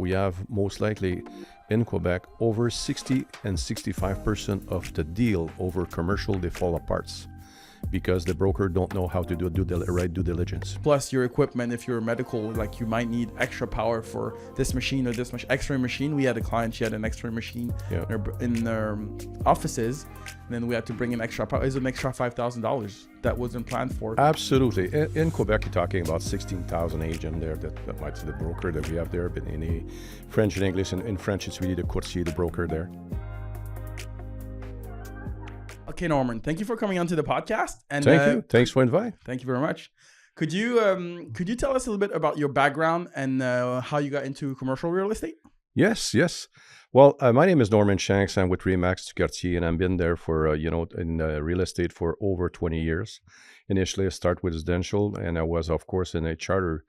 we have most likely in Quebec over 60 and 65% of the deal over commercial, they fall apart because the broker don't know how to do right due diligence. Plus your equipment, if you're medical, like you might need extra power for this machine or this X-ray machine. We had a client, she had an X-ray machine in their offices, and then we had to bring in extra power. It's an extra $5,000 that wasn't planned for. Absolutely. In Quebec, you're talking about 16,000 agents there that might be the broker that we have there, but in French and English, and in French, it's really the courtier, the broker there. Okay, Normand, thank you for coming onto the podcast. And thank you. Thanks for inviting. Thank you very much. Could you tell us a little bit about your background and how you got into commercial real estate? Yes. Well, my name is Normand Shanks. I'm with Remax Cartier, and I've been there for in real estate for over 20 years. Initially, I started with residential, and I was, of course, in a charter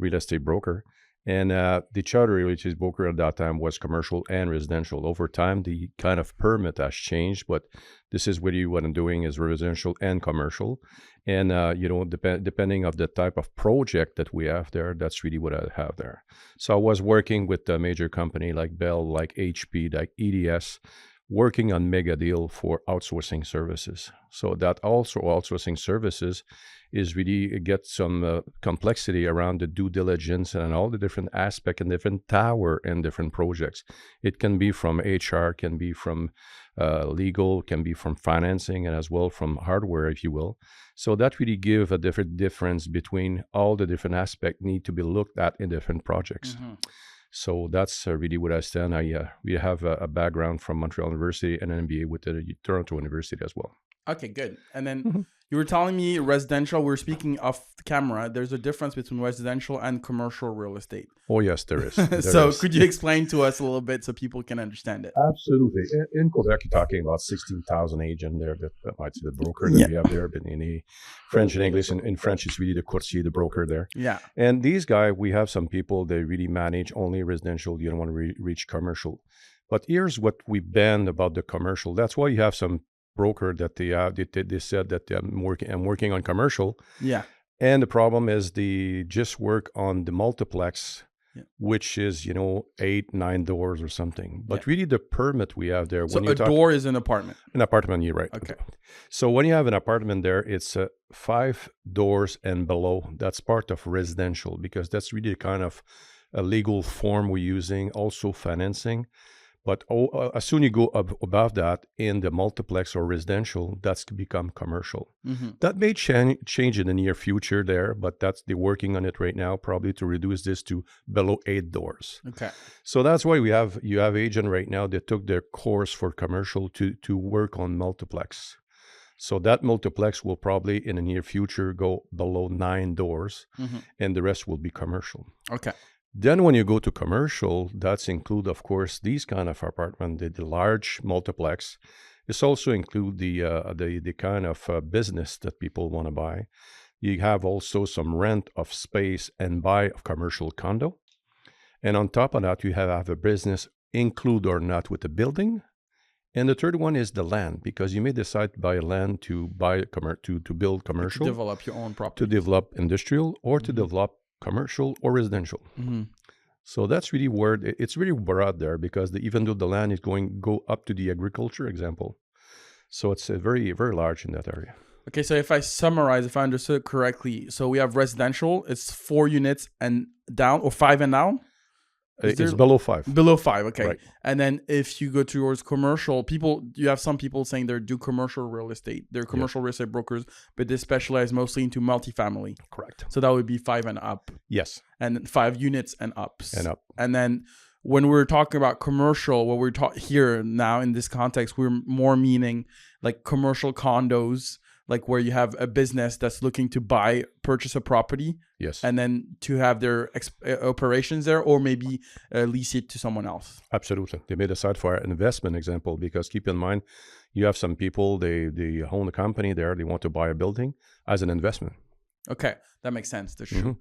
real estate broker. And the charter real estate broker at that time was commercial and residential. Over time, the kind of permit has changed, but this is what I'm doing is residential and commercial. And, depending of the type of project that we have there, that's really what I have there. So I was working with a major company like Bell, like HP, like EDS, working on mega deal for outsourcing services. So that also outsourcing services is really get some complexity around the due diligence and all the different aspects and different tower and different projects. It can be from HR, can be from legal, can be from financing, and as well from hardware, if you will. So that really give a difference between all the different aspects need to be looked at in different projects. Mm-hmm. So that's really what I stand. We have a background from Montreal University and an MBA with the Toronto University as well. Okay, good. And then you were telling me residential. We were speaking off the camera. There's a difference between residential and commercial real estate. Oh, yes, there is. Could you explain to us a little bit so people can understand it? Absolutely. In Quebec, you're talking about 16,000 agents there that might be the broker that we have there, but in French and English. In French, it's really the courtier, the broker there. Yeah. And these guys, we have some people, they really manage only residential. You don't want to reach commercial. But here's what we banned about the commercial. That's why you have some broker that they said that I'm working on commercial. Yeah. And the problem is they just work on the multiplex, which is 8-9 doors or something. But really the permit we have there. So door is an apartment. An apartment, you're right. Okay. So when you have an apartment there, it's 5 doors and below. That's part of residential because that's really kind of a legal form we're using. Also financing. But as soon as you go above that in the multiplex or residential, that's become commercial. Mm-hmm. That may change in the near future there, but they're working on it right now, probably to reduce this to below 8 doors. Okay. So that's why you have agent right now that took their course for commercial to work on multiplex. So that multiplex will probably in the near future go below 9 doors, and the rest will be commercial. Okay. Then when you go to commercial, that's include, of course, these kind of apartment, the large multiplex. This also include the kind of business that people want to buy. You have also some rent of space and buy a commercial condo. And on top of that, you have a business include or not with the building. And the third one is the land, because you may decide to buy land to build commercial. To develop your own property. To develop industrial or to develop commercial or residential. Mm-hmm. So that's really where it's really broad there because even though the land is go up to the agriculture example. So it's very, very large in that area. Okay, so if I summarize, if I understood correctly, so we have residential, it's 4 units and down or 5 and down? It's below 5. Below 5, okay. Right. And then if you go towards commercial, you have some people saying they do commercial real estate. They're commercial real estate brokers, but they specialize mostly into multifamily. Correct. So that would be 5 and up. Yes. And 5 units and ups. And up. And then when we're talking about commercial, what we're here now in this context, we're more meaning like commercial condos, like where you have a business that's looking to purchase a property. Yes. And then to have their operations there or maybe lease it to someone else. Absolutely. They may decide for an investment example, because keep in mind, you have some people, they own a company there, they want to buy a building as an investment. Okay. That makes sense. That's true.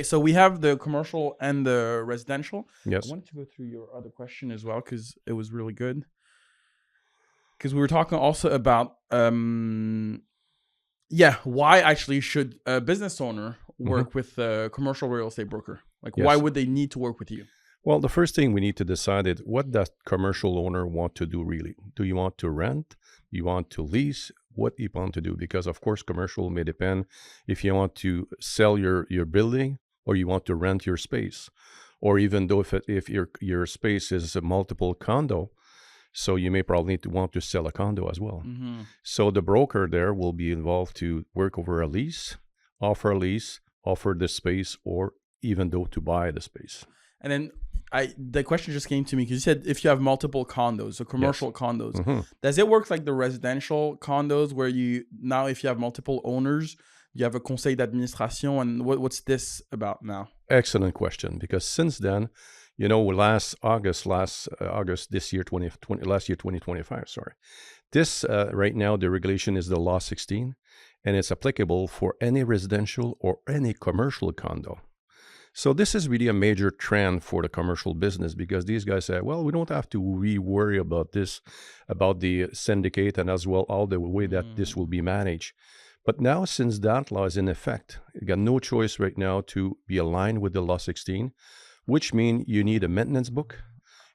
So we have the commercial and the residential. Yes. I wanted to go through your other question as well because it was really good. Because we were talking also about why actually should a business owner work with a commercial real estate broker? Like, why would they need to work with you? Well, the first thing we need to decide is what does commercial owner want to do really? Do you want to rent? You want to lease? What do you want to do? Because of course, commercial may depend if you want to sell your building or you want to rent your space. Or even though if your space is a multiple condo, so you may probably want to sell a condo as well. Mm-hmm. So the broker there will be involved to work over a lease, offer the space, or even though to buy the space. And then the question just came to me because you said if you have multiple condos, so commercial condos, Mm-hmm. does it work like the residential condos where if you have multiple owners, you have a conseil d'administration, and what's this about now? Excellent question, because since then, last August this year, 2025, sorry. This right now, the regulation is the Law 16, and it's applicable for any residential or any commercial condo. So this is really a major trend for the commercial business because these guys say, well, we don't have to worry about this, about the syndicate and as well all the way that this will be managed. But now, since that law is in effect, you got no choice right now to be aligned with the Law 16, which means you need a maintenance book.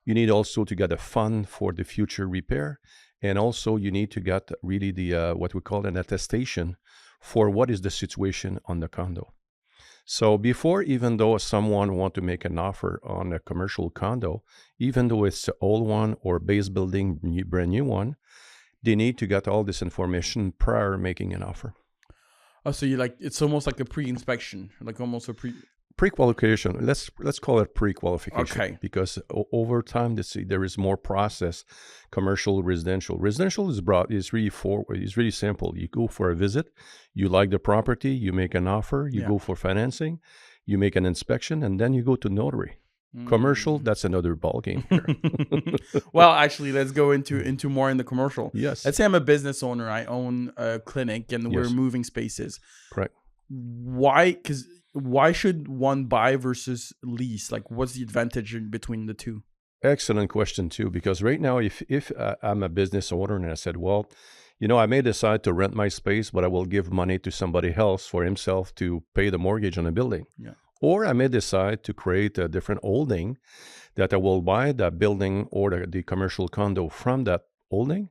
You need also to get a fund for the future repair. And also you need to get really the what we call an attestation for what is the situation on the condo. So before, even though someone want to make an offer on a commercial condo, even though it's an old one or base building, brand new one, they need to get all this information prior making an offer. Oh, so it's almost like a pre-inspection, like almost a pre-qualification. Let's call it pre-qualification. Okay. Because over time, there is more process. Commercial, residential. Residential is really simple. You go for a visit, you like the property, you make an offer, you go for financing, you make an inspection, and then you go to notary. Commercial, that's another ballgame here. Well, actually, let's go into more in the commercial. Yes. Let's say I'm a business owner. I own a clinic, and we're moving spaces. Correct. Why should one buy versus lease? Like, what's the advantage in between the two? Excellent question too, because right now, if I'm a business owner and I said, well, I may decide to rent my space, but I will give money to somebody else for himself to pay the mortgage on a building. Yeah. Or I may decide to create a different holding that I will buy that building or the commercial condo from that holding.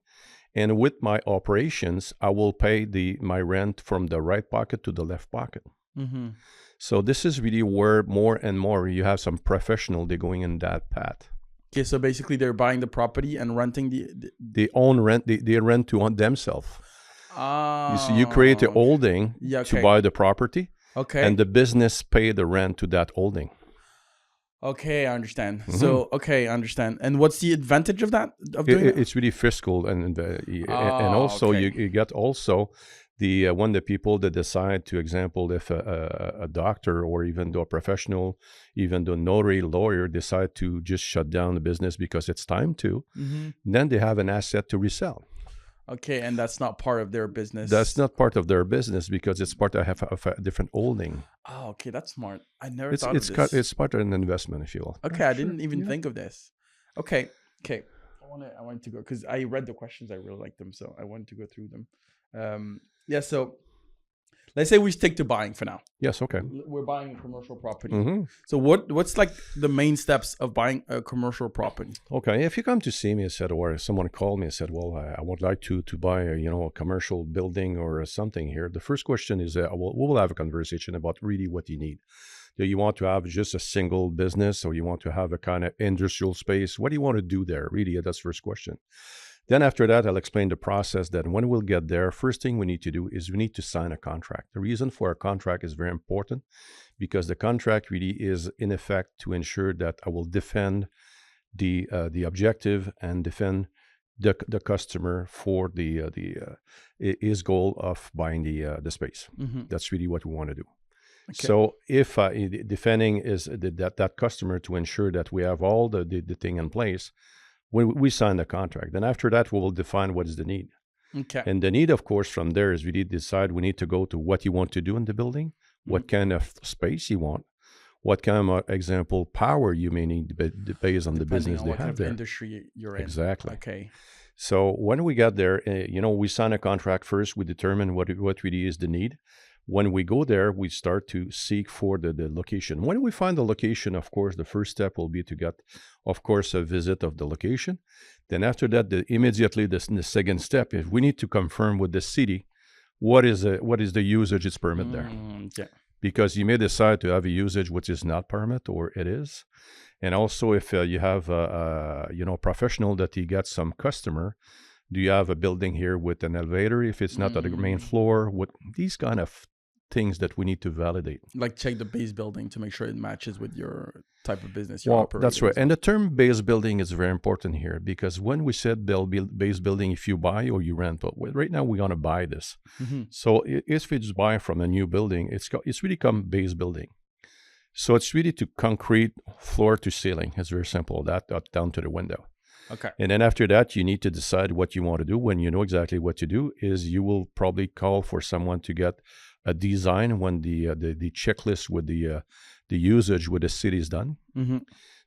And with my operations, I will pay my rent from the right pocket to the left pocket. Mm-hmm. So this is really where more and more you have some professional, they're going in that path. Okay, so basically they're buying the property and renting they rent to themselves. Oh. You create a holding to buy the property. Okay. And the business pay the rent to that holding. Okay, I understand. Mm-hmm. So, I understand. And what's the advantage of that? It's really fiscal, and also you get also when the people that decide to, example, if a doctor or even though a professional, even though notary lawyer decide to just shut down the business because it's time to, then they have an asset to resell. Okay, and that's not part of their business. That's not part of their business because it's part of a different holding. Oh, okay, that's smart. I never thought of this. It's part of an investment, if you will. Okay, I didn't even think of this. Okay. I wanted to go because I read the questions. I really liked them, so I wanted to go through them. So let's say we stick to buying for now. Yes, okay. We're buying a commercial property. Mm-hmm. So what's like the main steps of buying a commercial property? Okay, if you come to see me and said, or someone called me and said, well, I would like to buy a commercial building or something here. The first question is, we will have a conversation about really what you need. Do you want to have just a single business, or you want to have a kind of industrial space? What do you want to do there? Really, that's the first question. Then after that, I'll explain the process that when we'll get there, first thing we need to do is we need to sign a contract. The reason for a contract is very important because the contract really is in effect to ensure that I will defend the objective and defend the customer for his goal of buying the space. Mm-hmm. That's really what we want to do. Okay. So if defending is that customer to ensure that we have all the thing in place, when we sign the contract, then after that, we will define what is the need. Okay. And the need, of course, from there is we need to decide, we need to go to what you want to do in the building, what kind of space you want, what kind of, example, power you may need based on the business they have there. Depending on what kind of industry you're in. Exactly. Okay. So when we get there, we sign a contract first, we determine what really is the need. When we go there, we start to seek for the location. When we find the location, of course, the first step will be to get, of course, a visit of the location. Then after that, immediately the second step is we need to confirm with the city what is the usage it's permit there. Yeah. Because you may decide to have a usage which is not permit or it is. And also if you have a professional that you get some customer, do you have a building here with an elevator if it's not at the main floor? What these kind of things that we need to validate. Like check the base building to make sure it matches with your type of business you're operating. That's right. And the term base building is very important here because when we said base building, if you buy or you rent, but right now we're going to buy this. So if it's buy from a new building, it's really come base building. So it's really to concrete floor to ceiling. It's very simple, that up down to the window. Okay. And then after that, you need to decide what you want to do. When you know exactly what to do is you will probably call for someone to get a design when the checklist with the usage with the city is done.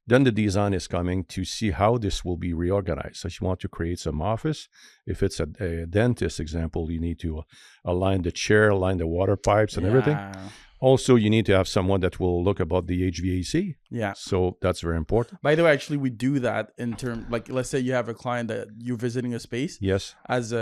Then the design is coming to see how this will be reorganized. So if you want to create some office, if it's a dentist example, you need to align the chair, align the water pipes and everything. Also, you need to have someone that will look about the HVAC. Yeah. So that's very important. By the way, actually, we do that in terms, like, let's say you have a client that you're visiting a space. Yes. As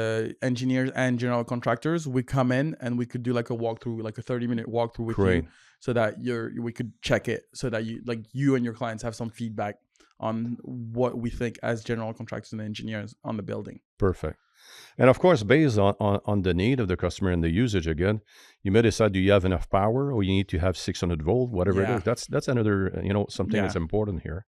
engineers and general contractors, we come in and we could do like a walkthrough, like a 30-minute walkthrough with you, so that we could check it, so that you and your clients have some feedback on what we think as general contractors and engineers on the building. Perfect. And of course, based on the need of the customer and the usage, again, you may decide, do you have enough power or you need to have 600 volt, whatever it is. That's another, something that's important here.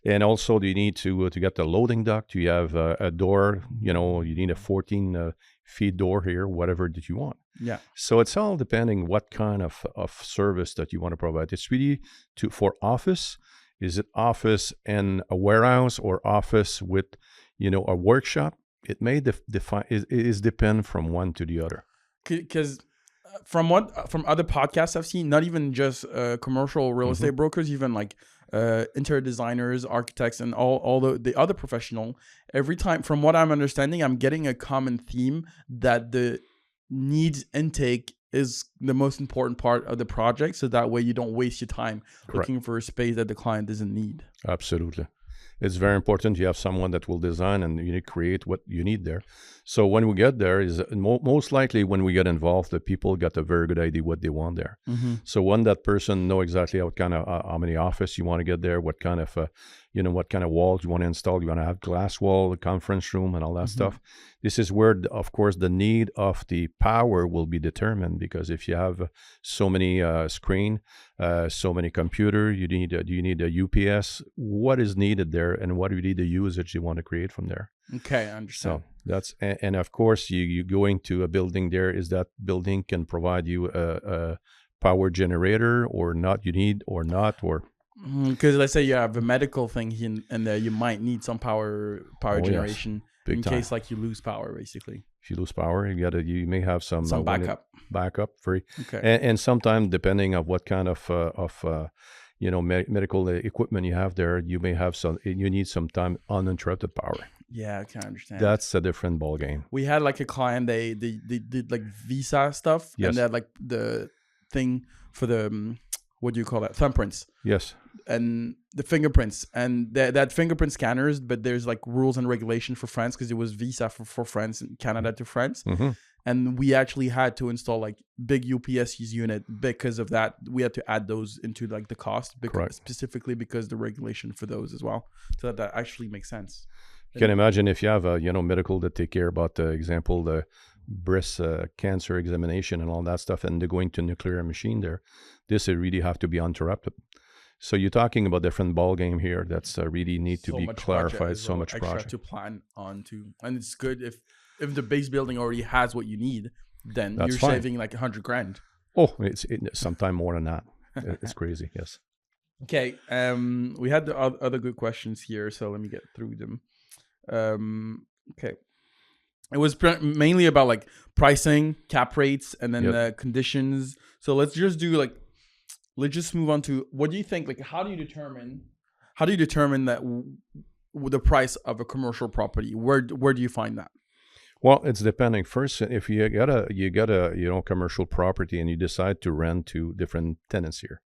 And also, do you need to get the loading dock? Do you have a door? You need a 14 feet door here, whatever that you want. Yeah. So it's all depending what kind of service that you want to provide. It's really for office. Is it office and a warehouse or office with, a workshop? It may depend from one to the other. Because from other podcasts I've seen, not even just commercial real estate brokers, even like interior designers, architects, and all the other professional. Every time, from what I'm understanding, I'm getting a common theme that the needs intake is the most important part of the project. So that way you don't waste your time looking for a space that the client doesn't need. Absolutely. It's very important you have someone that will design and you create what you need there. So when we get there, is most likely when we get involved, the people got a very good idea what they want there. So when that person know exactly what kind of how many office you want to get there, what kind of what kind of walls you want to install. You want to have glass wall, a conference room, and all that stuff. This is where, of course, the need of the power will be determined, because if you have so many screen, so many computer, do you need a UPS? What is needed there, and what really the usage you want to create from there? Okay, I understand. So that's and of course you going to a building there. Is that building can provide you a power generator or not? You need or not or. Because let's say you have a medical thing in there, you might need some power generation in case like you lose power, basically. If you lose power, you may have some backup. Backup free. Okay. And sometimes, depending on what kind of medical equipment you have there, you may have you need some time uninterrupted power. Yeah, I can understand. That's a different ball game. We had like a client, they did like visa stuff, and they had like the thing for the what do you call that? Thumbprints. Yes. And the fingerprints, and that fingerprint scanners, but there's like rules and regulations for France, because it was visa for France and Canada to France. And we actually had to install like big UPS unit because of that. We had to add those into like the cost, specifically because the regulation for those as well. So that actually makes sense. You can imagine if you have a medical that take care about, example, the breast cancer examination and all that stuff, and they're going to nuclear machine there. This really have to be interrupted. So you're talking about different ball game here. That's really need to be clarified. So much project to plan on to, and it's good if the base building already has what you need, then that's you're saving like $100,000. Oh, it's sometime more than that. It's crazy. Yes. Okay. We had the other good questions here, so let me get through them. Okay. It was mainly about like pricing, cap rates, and then conditions. So let's just move on to, what do you think? Like, how do you determine that the price of a commercial property? Where do you find that? Well, it's depending. First, if you got a commercial property and you decide to rent to different tenants here,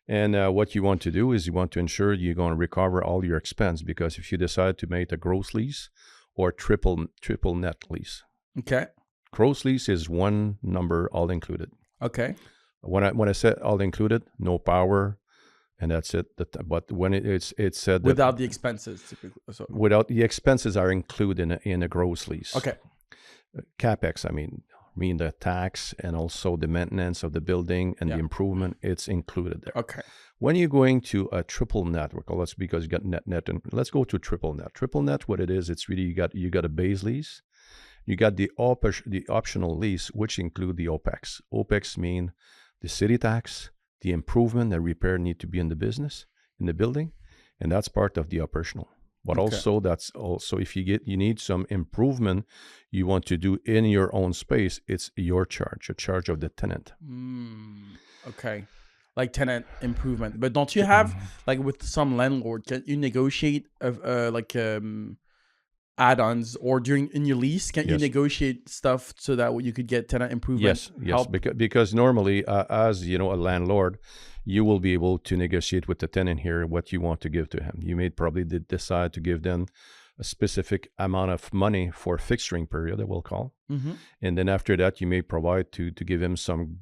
and what you want to do is you want to ensure you're going to recover all your expense, because if you decide to make a gross lease or triple net lease, Okay. gross lease is one number all included. Okay. When I said all included, no power, and that's it. But when it's said that Without the expenses, typically. So, without the expenses are included in a gross lease. okay. CapEx, I mean the tax and also the maintenance of the building and the improvement, it's included there. Okay. When you're going to a triple net, let's because you got net, and let's go to triple net. Triple net, what it is, it's really you got a base lease, you got the optional lease, which include the OPEX. OPEX mean the city tax, the improvement and repair need to be in the building, and that's part of the operational. But also that's also if you need some improvement you want to do in your own space, it's your charge, a charge of the tenant. Okay. Like tenant improvement. But don't you have, like with some landlord, can you negotiate add-ons, or in your lease, can you negotiate stuff so that you could get tenant improvement? Yes, because normally as you know, a landlord, you will be able to negotiate with the tenant here what you want to give to him. You may probably decide to give them a specific amount of money for fixturing period, I will call, and then after that you may provide to give him some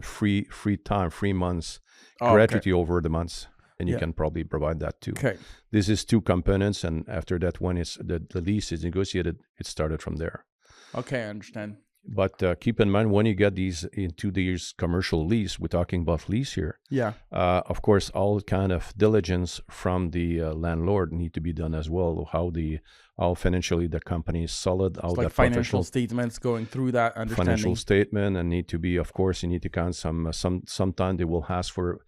free time, 3 months gratuity over the months. And you can probably provide that too. Okay. This is 2 components, and after that, when the lease is negotiated, it started from there. Okay, I understand. But keep in mind, when you get these into these commercial lease, we're talking about lease here. Yeah. Of course, all kind of diligence from the landlord need to be done as well. How financially the company is solid. How like financial statements, going through that understanding. Financial statement, and need to be, of course, you need to count sometime they will ask for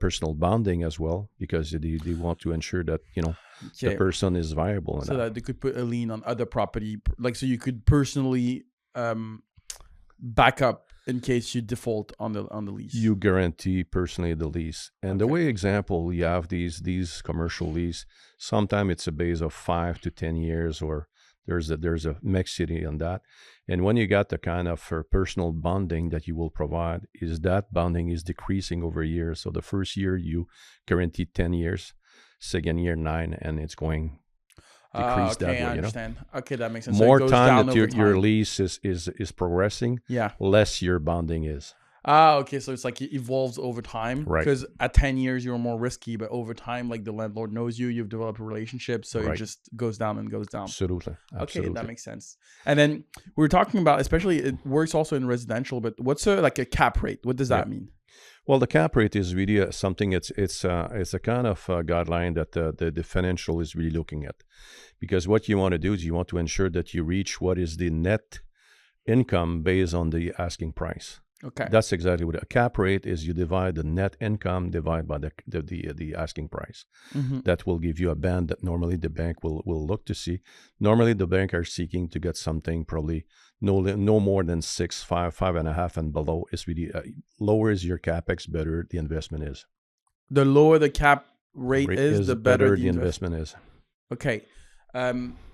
personal bonding as well, because they want to ensure that the person is viable, so that they could put a lien on other property, like so you could personally back up in case you default on the lease. You guarantee personally the lease, and the way example you have these commercial lease, sometimes it's a base of 5 to 10 years, or there's a mixity on that. And when you got the kind of personal bonding that you will provide, is that bonding is decreasing over years. So the first year you guarantee 10 years, second year 9, and it's going decrease that way. I understand. Okay, that makes sense. More so it goes time down that over your time. lease is progressing, Yeah. less your bonding is. Okay, so it's like it evolves over time, right? Because at 10 years you're more risky, but over time, like the landlord knows you've developed a relationship, so it just goes down and goes down. Absolutely. Okay, that makes sense. And then we were talking about, especially it works also in residential, but what's a cap rate? What does that mean? Well, the cap rate is really something. It's a kind of guideline that the financial is really looking at, because what you want to do is you want to ensure that you reach what is the net income based on the asking price. Okay, that's exactly what a cap rate is. You divide the net income divided by the asking price. That will give you a band that normally the bank will look to see. Normally the bank are seeking to get something probably no more than 6, 5, 5.5 and below. Is really lower is your capex, better the investment is. The lower the cap rate is, the better the investment is. Okay,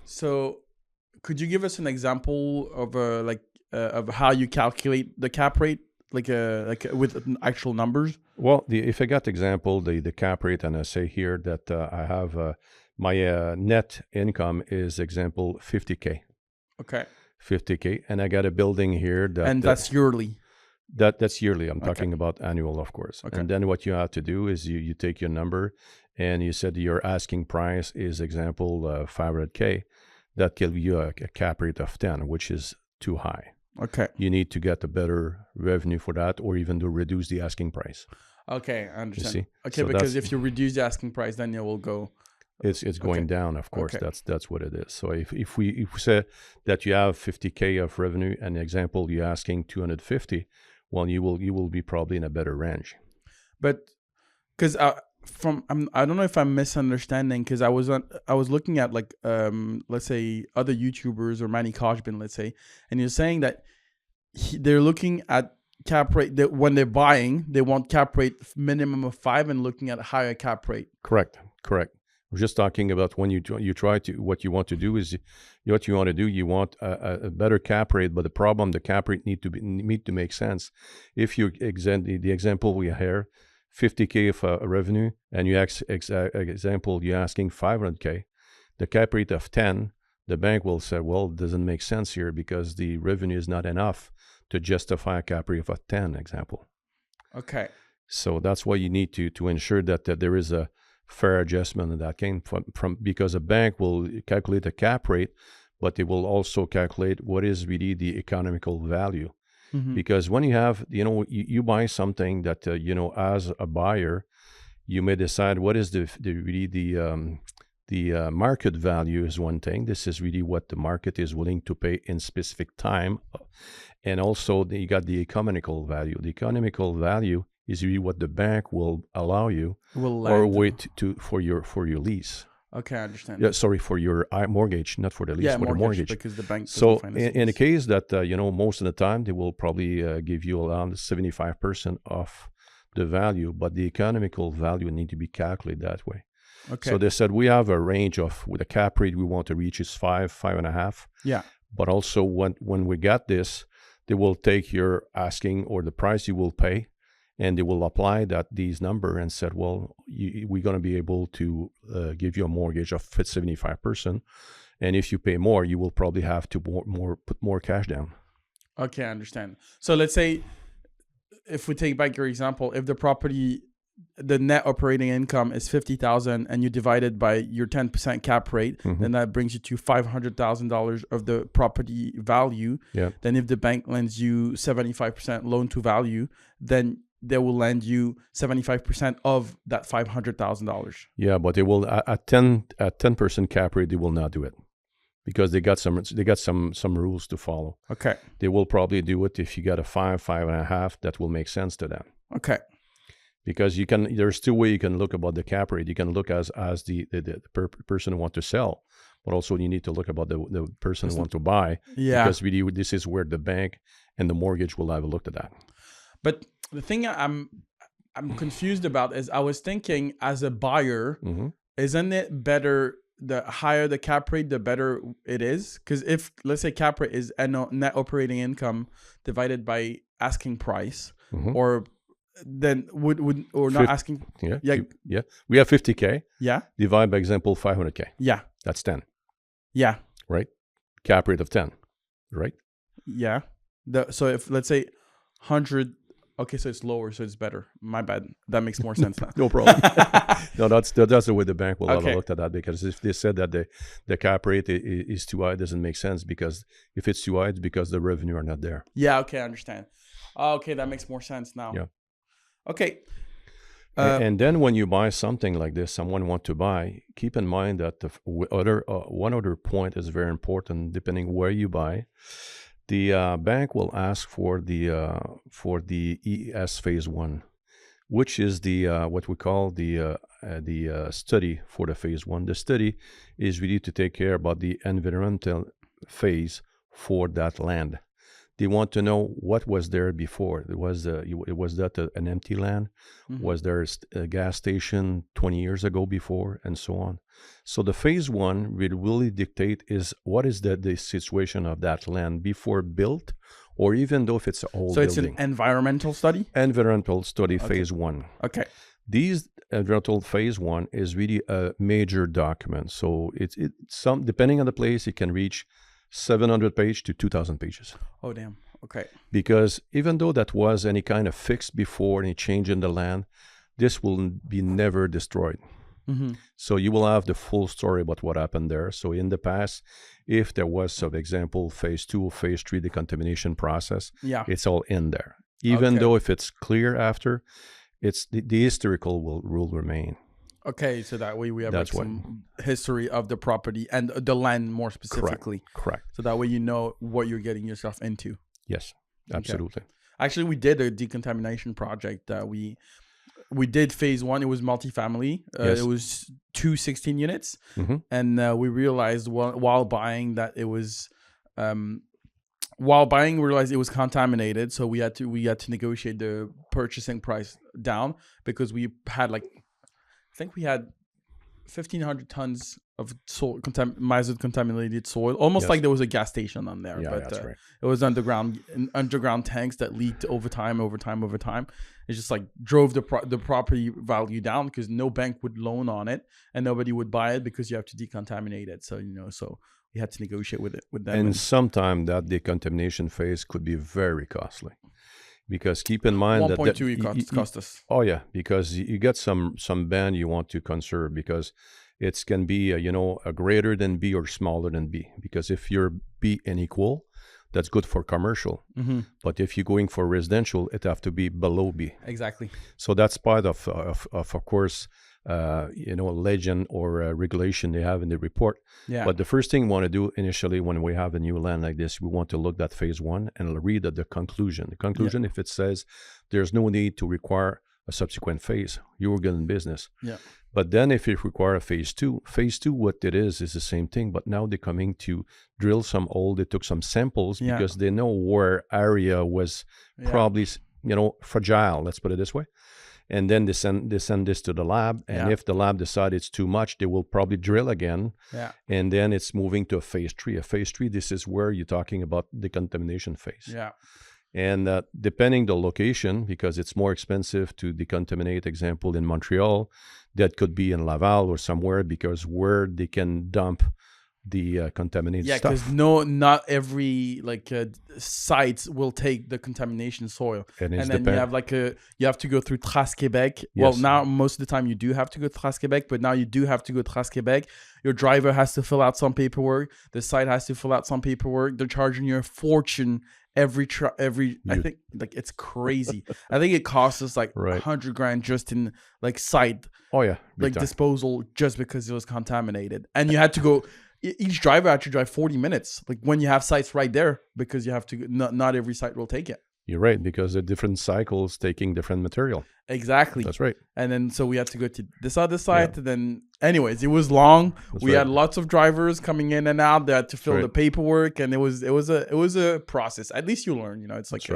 so could you give us an example of of how you calculate the cap rate, like with actual numbers? Well, if I got example, the cap rate, and I say here that I have my net income is example 50K. Okay. 50K, and I got a building here that's yearly. That's yearly. I'm talking about annual, of course. Okay. And then what you have to do is you take your number, and you said your asking price is example 500K. That gives you a cap rate of 10, which is too high. Okay. You need to get a better revenue for that, or even to reduce the asking price. Okay, I understand. You see? Okay, so because if you reduce the asking price, then it will go. It's going down, of course. Okay. That's what it is. So if we say that you have 50K of revenue, and example you're asking 250, well, you will be probably in a better range. But because I don't know if I'm misunderstanding, because I was looking at let's say other YouTubers or Manny Koshbin, let's say, and you're saying that they're looking at cap rate, that when they're buying, they want cap rate minimum of 5 and looking at a higher cap rate. Correct. We're just talking about when you try to, what you want to do is, what you want to do, you want a better cap rate, but the problem, the cap rate need to make sense. If you the example we have here, 50K of revenue, and you example, you're asking 500K, the cap rate of 10, the bank will say, well, it doesn't make sense here because the revenue is not enough to justify a cap rate of a 10 example. Okay. So that's why you need to ensure that there is a fair adjustment in that came from because a bank will calculate a cap rate, but they will also calculate what is really the economical value. Because when you have, you buy something that, as a buyer, you may decide what is the market value is one thing. This is really what the market is willing to pay in specific time. And also you got the economical value. The economical value is really what the bank will allow you or wait for your lease. Okay, I understand. Yeah, sorry, for your mortgage, not for the lease, for the mortgage. Because the bank. So in the case that most of the time they will probably give you around 75% of the value, but the economical value need to be calculated that way. Okay. So they said we have a range of, with a cap rate we want to reach is 5.5. Yeah. But also when we got this, they will take your asking or the price you will pay, and they will apply these number and said, well, we're going to be able to give you a mortgage of 75%. And if you pay more, you will probably have to put more cash down. Okay, I understand. So let's say, if we take back your example, if the property, the net operating income is 50,000 and you divide it by your 10% cap rate, then that brings you to $500,000 of the property value. Yeah. Then if the bank lends you 75% loan to value, then they will lend you 75% of that $500,000. Yeah, but they will at 10% cap rate, they will not do it because they got some rules to follow. Okay. They will probably do it if you got a 5.5, that will make sense to them. Okay. Because there's two ways you can look about the cap rate. You can look as the person who want to sell, but also you need to look about the person who want to buy. Yeah. Because really, this is where the bank and the mortgage will have a look at that. But the thing I'm confused about is I was thinking as a buyer, isn't it better the higher the cap rate, the better it is? Because if, let's say, cap rate is net operating income divided by asking price, or then not asking. Yeah. We have 50K. Yeah. Divide by example 500K. Yeah. That's 10. Yeah. Right. Cap rate of 10. Right. Yeah. So if, let's say, 100. Okay, so it's lower, so it's better. My bad. That makes more sense now. No problem. No, that's the way the bank will have a look at that, because if they said that the cap rate is too high, it doesn't make sense, because if it's too high, it's because the revenue are not there. Yeah, okay, I understand. Okay, that makes more sense now. Yeah. Okay. And then when you buy something like this, someone want to buy, keep in mind that one other point is very important, depending where you buy. The bank will ask for the ES phase 1, which is the what we call the study for the phase 1. The study is really to take care about the environmental phase for that land. They want to know what was there before. Was that an empty land? Was there a gas station 20 years ago before, and so on. So the phase 1 will really dictate is what is the situation of that land before built, or even though if it's an old building. So it's an environmental study? Environmental study, phase 1. Okay. These environmental phase 1 is really a major document. So it's depending on the place, it can reach 700 pages to 2,000 pages. Oh, damn. Okay. Because even though that was any kind of fix before, any change in the land, this will be never destroyed. So you will have the full story about what happened there. So in the past, if there was, for example, phase 2 or phase 3 decontamination process, it's all in there. Even though if it's clear after, it's the historical will remain. Okay, so that way we have some history of the property and the land more specifically. Correct. So that way you know what you're getting yourself into. Yes, absolutely. Okay. Actually, we did a decontamination project. We did phase 1. It was multifamily. Yes. It was 2 16 units. And we realized while buying that it was... we realized it was contaminated. So we had to negotiate the purchasing price down, because we had I think we had 1,500 tons of soil, mild contaminated soil, almost like there was a gas station on there. Yeah, but that's right. it was underground tanks that leaked over time. It just like drove the property value down because no bank would loan on it and nobody would buy it because you have to decontaminate it. So so we had to negotiate with them. And sometimes that decontamination phase could be very costly, because keep in mind 1.2 cost us. Oh yeah, because you get some band you want to conserve, because it can be a greater than B or smaller than B. Because if you're B and equal, that's good for commercial. Mm-hmm. But if you're going for residential, it have to be below B. Exactly. So that's part of course, legend or regulation they have in the report. Yeah. But the first thing we want to do initially when we have a new land like this, we want to look at phase one and read at the conclusion. The conclusion, if it says there's no need to require a subsequent phase, you're good in business. Yeah. But then if it require a phase two, what it is the same thing, but now they're coming to drill some hole. They took some samples because they know where area was probably, fragile, let's put it this way. And then they send this to the lab. And if the lab decides it's too much, they will probably drill again. Yeah. And then it's moving to a phase three. A phase three, this is where you're talking about the contamination phase. Yeah. And depending the location, because it's more expensive to decontaminate, example, in Montreal, that could be in Laval or somewhere, because where they can dump the contaminated stuff. Yeah, because not every site will take the contamination soil, and then you have to go through Trace Quebec. Yes. Well, now most of the time you do have to go to Trace Quebec, but now you do have to go to Trace Quebec. Your driver has to fill out some paperwork. The site has to fill out some paperwork. They're charging you a fortune I think it's crazy. I think it costs us like $100,000 just in site. Oh yeah, disposal, just because it was contaminated, and you had to go. Each driver had to drive 40 minutes, when you have sites right there, because you have to. Not every site will take it. You're right, because the different cycles taking different material. Exactly. That's right. And then so we had to go to this other site. And then, anyways, it was long. We had lots of drivers coming in and out. They had to fill the paperwork, and it was a process. At least you learn. It's like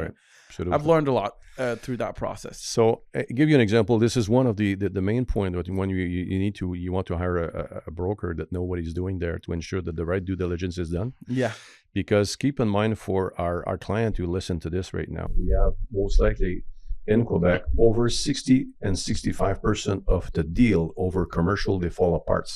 I've learned a lot through that process. So, give you an example. This is one of the main point that when you want to hire a broker that know what he's doing there to ensure that the right due diligence is done. Yeah. Because keep in mind, for our client who listen to this right now, we have most likely in Quebec over 60 and 65% of the deal over commercial, they fall apart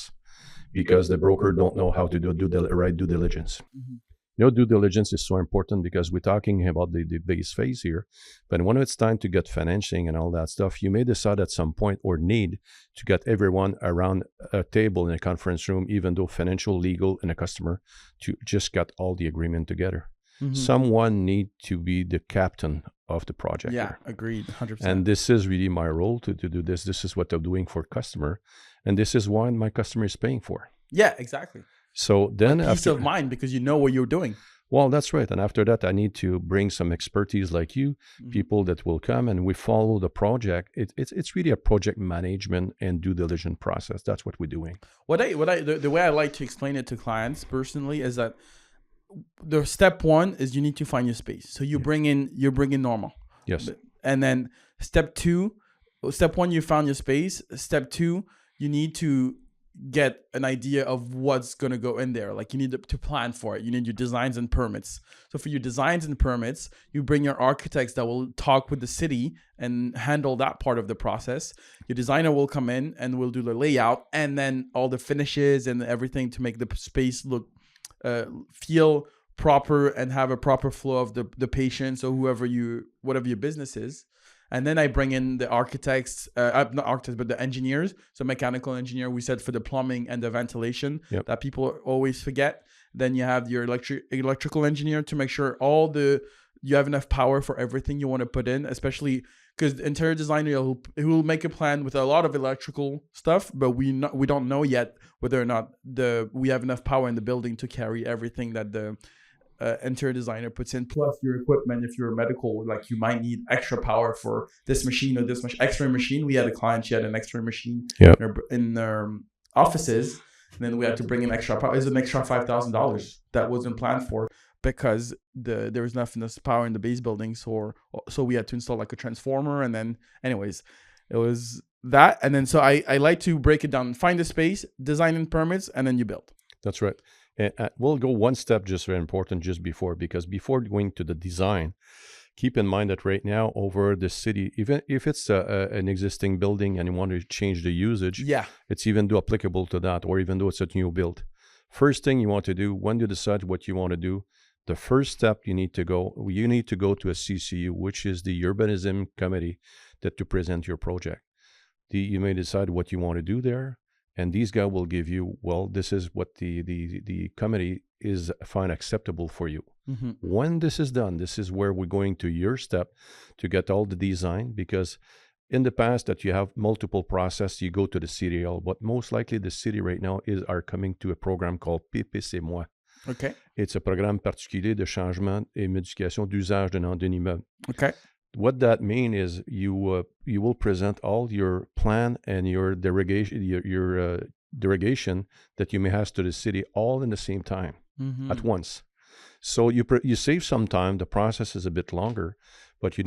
because the broker don't know how to do the right due diligence. Mm-hmm. Due diligence is so important because we're talking about the base phase here. But when it's time to get financing and all that stuff, you may decide at some point or need to get everyone around a table in a conference room, even though financial, legal, and a customer, to just get all the agreement together. Mm-hmm. Someone need to be the captain of the project. Yeah, here. Agreed, 100%. And this is really my role to do this. This is what I'm doing for customer. And this is what my customer is paying for. Yeah, exactly. So then peace of mind, because you know what you're doing. Well, that's right. And after that, I need to bring some expertise like you, people that will come and we follow the project. It's really a project management and due diligence process. That's what we're doing. The way I like to explain it to clients personally is that the step one is you need to find your space. So you bring in Normand. Yes. And then step one, you found your space. Step two, you need to get an idea of what's going to go in there. You need to plan for it. You need your designs and permits. So for your designs and permits, you bring your architects that will talk with the city and handle that part of the process. Your designer will come in and will do the layout, and then all the finishes and everything to make the space look feel proper and have a proper flow of the patients or whatever your business is. And then I bring in the architects, not architects, but the engineers. So mechanical engineer, we said, for the plumbing and the ventilation that people always forget. Then you have your electrical engineer to make sure you have enough power for everything you want to put in, especially because the interior designer, he will make a plan with a lot of electrical stuff, but we don't know yet whether or not we have enough power in the building to carry everything that the interior designer puts in. Plus your equipment, if you're medical, you might need extra power for this machine or this X-ray machine. We had a client, she had an X-ray machine in their offices, and then we had to bring in extra power. It was an extra $5,000 that wasn't planned for, because there was not enough power in the base building, so we had to install a transformer. And then anyways, it was that, and then so I like to break it down: find the space, design and permits, and then you build. That's right. And we'll go one step, just very important, just before, because before going to the design, keep in mind that right now over the city, even if it's an existing building and you want to change the usage, Yeah. it's even though applicable to that, or even though it's a new build. First thing you want to do when you decide what you want to do, the first step you need to go to a CCU, which is the urbanism committee that to present your project. You may decide what you want to do there, and these guys will give you, well, this is what the committee is find acceptable for you. Mm-hmm. When this is done, this is where we're going to your step to get all the design, because in the past that you have multiple process, you go to the CDL, but most likely the city right now are coming to a program called PPC-moi. Okay. It's a programme particulier de changement et modification d'usage d'un immeuble. Okay. What that means is you will present all your plan and your derogation that you may have to the city all in the same time at once. So you save some time. The process is a bit longer, but you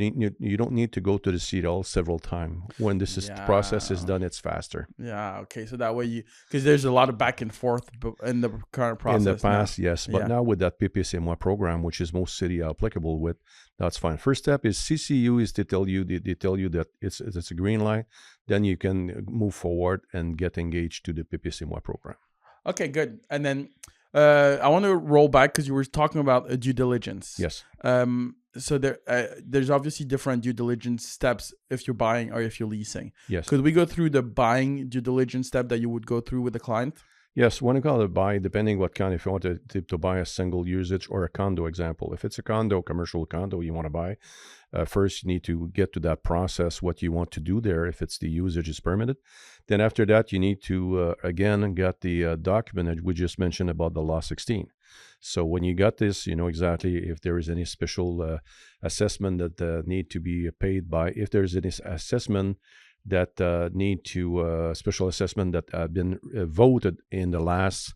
don't need to go to the CDL several times. When the process is done, it's faster. Yeah. Okay. So that way because there's a lot of back and forth in the current process. In the past, yes, but now with that PPC-moi program, which is most city applicable with, that's fine. First step is CCU is to tell you that it's a green light. Then you can move forward and get engaged to the PPC-moi program. Okay, good. And then I want to roll back because you were talking about a due diligence. Yes. So there's obviously different due diligence steps if you're buying or if you're leasing. Yes. Could we go through the buying due diligence step that you would go through with the client? Yes, when you call it buy, depending what kind, if you want to buy a single usage or a condo example. If it's a condo, commercial condo you want to buy, first you need to get to that process, what you want to do there, if it's the usage is permitted. Then after that, you need to, again, get the document that we just mentioned about the Law 16. So when you got this, you know exactly if there is any special assessment that need to be paid by, if there's any assessment that need to special assessment that have been voted in the last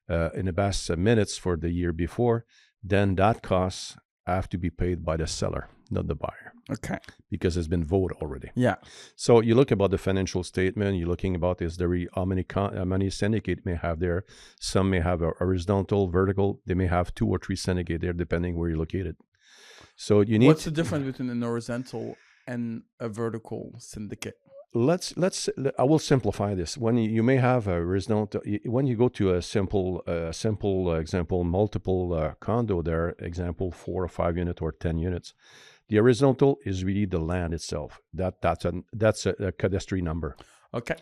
minutes for the year before, then that costs have to be paid by the seller, not the buyer. Okay. Because it's been voted already. Yeah. So you look about the financial statement. You're looking about how many syndicate may have there. Some may have a horizontal, vertical. They may have 2 or 3 syndicate there, depending where you're located. So you need. What's the difference between an horizontal and a vertical syndicate? I will simplify this. When you may have a horizontal, when you go to a simple example, multiple condo there, example 4 or 5 unit or 10 units, the horizontal is really the land itself. That's a cadastry number. Okay.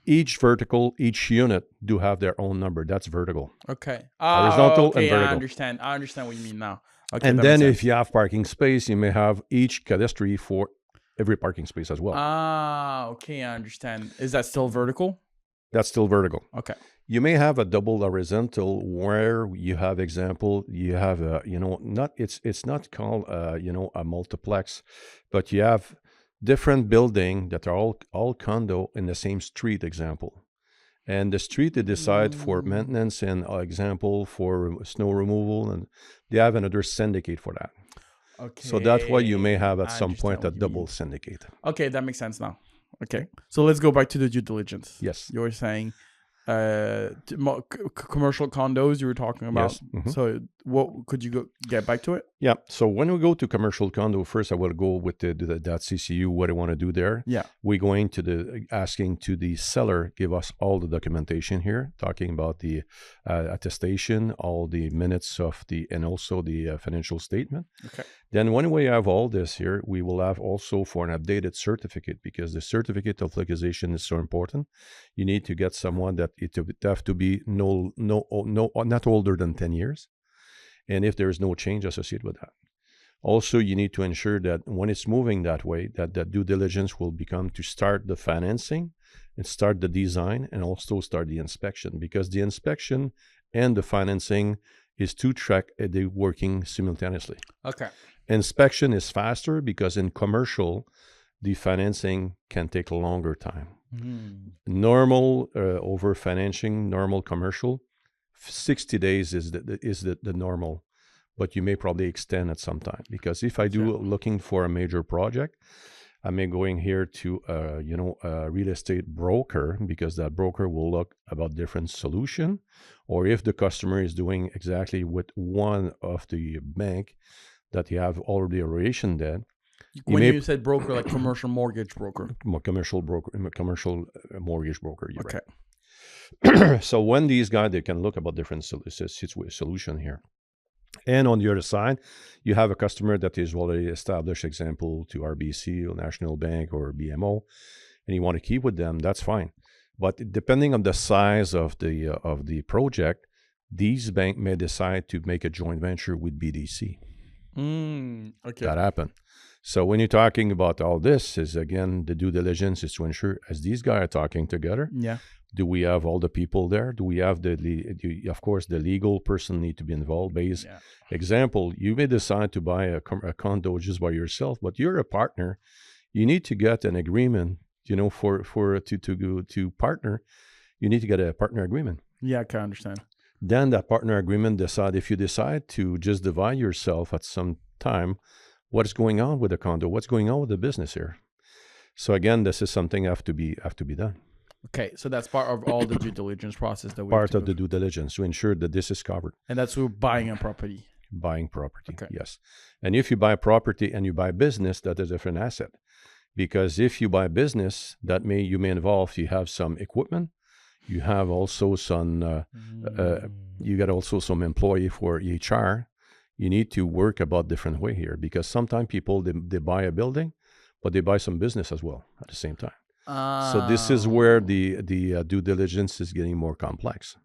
Each vertical, each unit do have their own number. That's vertical. Okay. Horizontal and vertical. I understand what you mean now. Okay. And then if you have parking space, you may have each cadastry for every parking space as well. Okay, I understand. Is that still vertical? That's still vertical. Okay. You may have a double horizontal where you have it's not called a multiplex, but you have different building that are all condo in the same street example. And the street they decide for maintenance and example for snow removal, and they have another syndicate for that. Okay. So that's why you may have at some point a double syndicate. Okay, that makes sense now. Okay. So let's go back to the due diligence. Yes. You were saying commercial condos you were talking about. Yes. Mm-hmm. So what could you get back to it? Yeah. So when we go to commercial condo, first I will go with that CCU, what I want to do there. Yeah. We're going to asking to the seller, give us all the documentation here, talking about the attestation, all the minutes and also the financial statement. Okay. Then when we have all this here, we will have also for an updated certificate, because the certificate of legalization is so important. You need to get someone that it have to be not older than 10 years. And if there is no change associated with that. Also, you need to ensure that when it's moving that way, that the due diligence will become to start the financing and start the design and also start the inspection, because the inspection and the financing is two track, they're working simultaneover. Okay. Inspection is faster because in commercial, the financing can take a longer time. Normal over financing, normal commercial, 60 days is the normal, but you may probably extend at some time, because if I do looking for a major project, I may going here to a real estate broker, because that broker will look about different solution, or if the customer is doing exactly with one of the bank that you have already a relation that. When you said broker, like commercial mortgage broker. Commercial mortgage broker. You're Okay. Right. So when these guys, they can look about different solution here. And on the other side, you have a customer that is already established, example, to RBC or National Bank or BMO, and you want to keep with them, that's fine. But depending on the size of the project, these banks may decide to make a joint venture with BDC. Okay. That happened. So when you're talking about all this, is again, the due diligence is to ensure, as these guys are talking together, Yeah. do we have all the people there? Do we have of course, the legal person need to be involved. Example, you may decide to buy a condo just by yourself, but you're a partner. You need to get an agreement, to partner. You need to get a partner agreement. Yeah, I can understand. Then that partner agreement if you decide to just divide yourself at some time, what is going on with the condo? What's going on with the business here? So again, this is something have to be done. Okay, so that's part of all the due diligence process that we part of the due diligence to ensure that this is covered. And that's who buying a property. Buying property, okay. Yes. And if you buy property and you buy business, that is a different asset. Because if you buy business, you may involve, you have some equipment, you have also some, you got also some employee for HR. You need to work about different way here, because sometimes people, they buy a building, but they buy some business as well at the same time. So this is where the due diligence is getting more complex.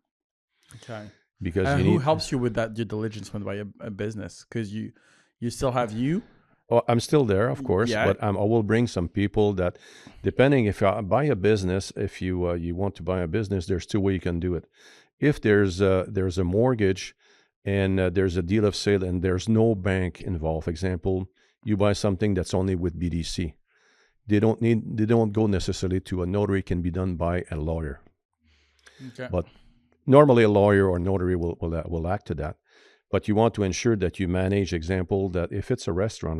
Okay. Because who helps you with that due diligence when you buy a business? Because you still have you. Oh, I'm still there, of course, but I will bring some people that, depending if you buy a business, if you want to buy a business, there's two ways you can do it. If there's a mortgage and there's a deal of sale and there's no bank involved, example, you buy something that's only with BDC. They don't go necessarily to a notary. It can be done by a lawyer. Okay. But normally a lawyer or notary will act to that. But you want to ensure that you manage, example, that if it's a restaurant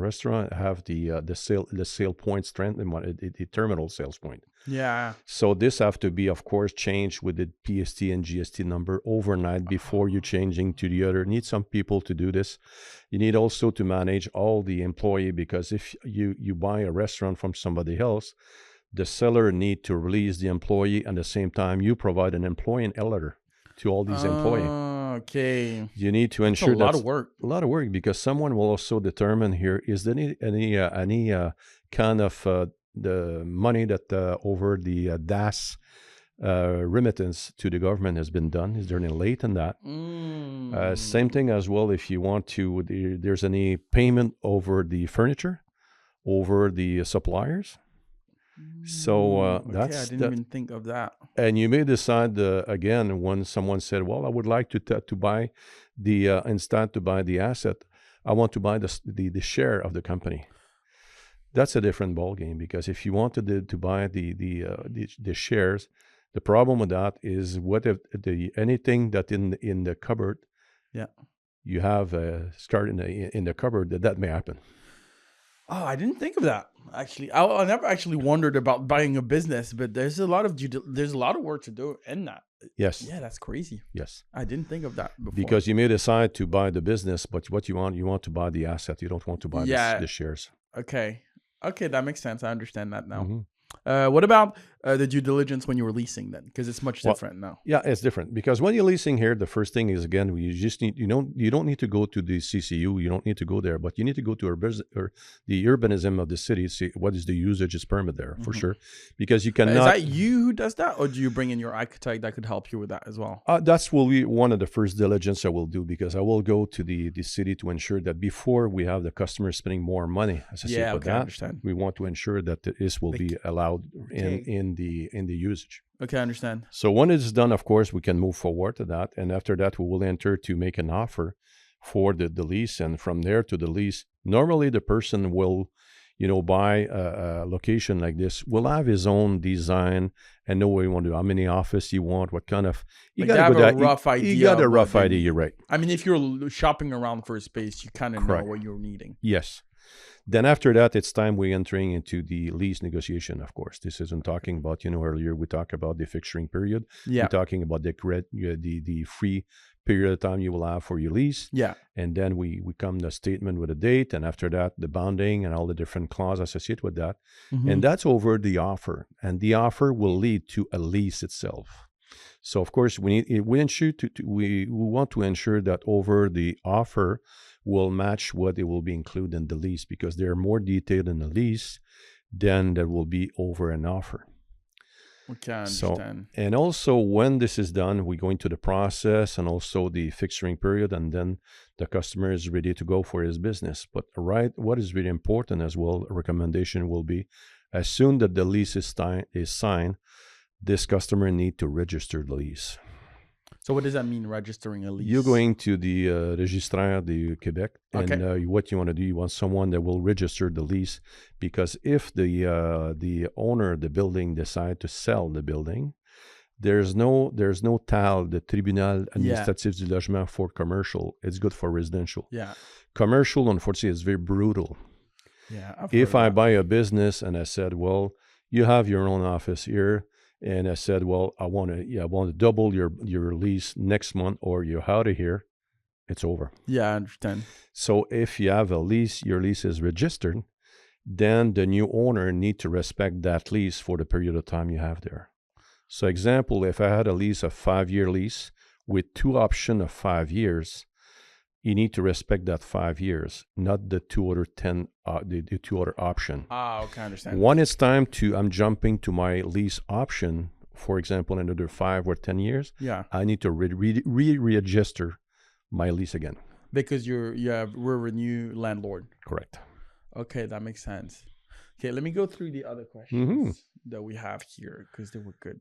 have the sale point strength, the terminal sales point. Yeah. So this have to be, of course, changed with the QST and GST number overnight before you're changing to the other. Need some people to do this. You need also to manage all the employee, because if you buy a restaurant from somebody else, the seller need to release the employee, and at the same time you provide an employee letter to all these employees. Okay. You need to ensure that's a lot of work. Because someone will also determine here, is there any kind of the money that over the DAS remittance to the government has been done? Is there any late in that? Same thing as well, if you want to, there's any payment over the furniture, over the suppliers. So that's I didn't even think of that. And you may decide again, when someone said, well, I would like to buy the instead to buy the asset, I want to buy the share of the company. That's a different ballgame, because if you wanted to buy the shares, the problem with that is, what if anything that in the cupboard, you have start in the cupboard, that may happen. Oh, I didn't think of that. Actually, I never actually wondered about buying a business, but there's a lot of work to do in that. Yes. Yeah, that's crazy. Yes. I didn't think of that before. Because you may decide to buy the business, but what you want to buy the asset. You don't want to buy the shares. Okay, that makes sense. I understand that now. Mm-hmm. What about the due diligence when you were leasing then? Because it's much different now. Yeah, it's different, because when you're leasing here, the first thing is, again, you just need, you don't need to go to the CCU. You don't need to go there, but you need to go to the urbanism of the city, see what is the usage is permit there, for sure, because you cannot. Is that you who does that, or do you bring in your architect that could help you with that as well? That's will be one of the first diligence I will do, because I will go to the city to ensure that before we have the customer spending more money, I understand. We want to ensure that this will be allowed in the usage. Okay, I understand. So when it's done, of course, we can move forward to that, and after that, we will enter to make an offer for the lease, and from there to the lease, normally the person will, buy a location like this, will have his own design and know what you want to do, how many office you want, what kind of. You got a rough idea. You got a rough idea. You're right. I mean, if you're shopping around for a space, you kind of know what you're needing. Yes. Then after that, it's time we're entering into the lease negotiation, of course. This isn't talking about, earlier we talked about the fixturing period. Yeah. We're talking about the free period of time you will have for your lease. Yeah. And then we come the statement with a date, and after that, the bonding and all the different clauses associated with that. And that's over the offer. And the offer will lead to a lease itself. So of course, we want to ensure that over the offer will match what it will be included in the lease, because they're more detailed in the lease than that will be over an offer. Okay, I understand. So, and also when this is done, we go into the process and also the fixturing period, and then the customer is ready to go for his business. But what is really important as well, a recommendation will be, as soon that the lease is signed, this customer need to register the lease. So what does that mean, registering a lease? You're going to the Registraire de Quebec, and what you want to do, you want someone that will register the lease, because if the owner of the building decide to sell the building, there's no TAL, the Tribunal Administratif du Logement, for commercial. It's good for residential. Yeah. Commercial, unfortunately, is very brutal. Yeah. If I buy a business and I said, well, you have your own office here, and I said, well, I want to double your lease next month, or you're out of here, it's over. Yeah, I understand. So if you have a lease, your lease is registered, then the new owner need to respect that lease for the period of time you have there. So example, if I had a lease, a 5-year lease with 2 options of 5 years, you need to respect that 5 years, not the 2 other 10, the 2 other option. Okay, I understand. When it's time I'm jumping to my lease option, for example, another 5 or 10 years, I need to re-register my lease again. Because we're a new landlord. Correct. Okay, that makes sense. Okay, let me go through the other questions that we have here, because they were good,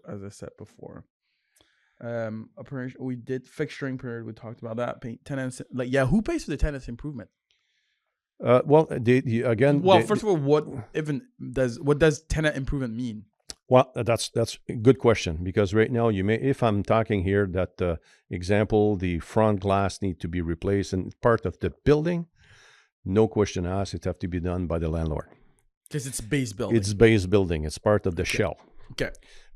as I said before. We did fixturing period. We talked about that. Tenants, who pays for the tenants improvement? First of all, what does tenant improvement mean? Well, that's a good question, because right now if I'm talking here that example, the front glass need to be replaced and part of the building, no question asked, it have to be done by the landlord. Because it's base building. It's base building. It's part of the shell. Okay.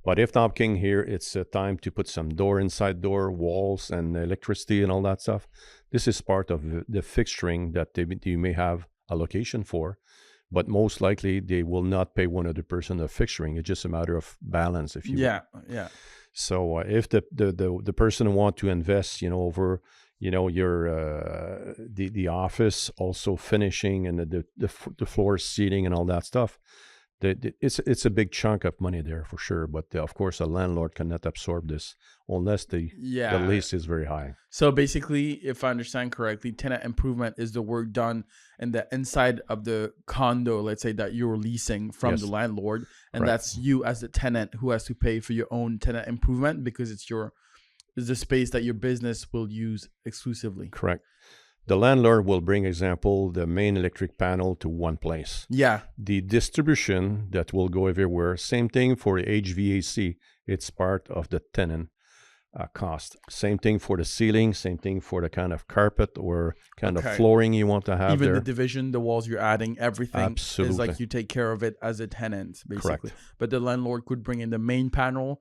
But if talking here, it's time to put some inside door, walls, and electricity and all that stuff. This is part of the fixturing that you may have allocation for, but most likely they will not pay 100% of fixturing. It's just a matter of balance, if you will. Yeah. So if the person want to invest, over, your the office, also finishing and the floor seating and all that stuff. It's a big chunk of money there for sure, but of course a landlord cannot absorb this unless the lease is very high. So basically, if I understand correctly, tenant improvement is the work done in the inside of the condo, let's say, that you're leasing from the landlord, and that's you as the tenant who has to pay for your own tenant improvement, because it's the space that your business will use exclusively. Correct. The landlord will bring, example, the main electric panel to one place. Yeah. The distribution that will go everywhere. Same thing for the HVAC. It's part of the tenant cost. Same thing for the ceiling. Same thing for the kind of carpet or kind of flooring you want to have. Even the division, the walls you're adding, everything. Absolutely. Is like you take care of it as a tenant, basically. Correct. But the landlord could bring in the main panel.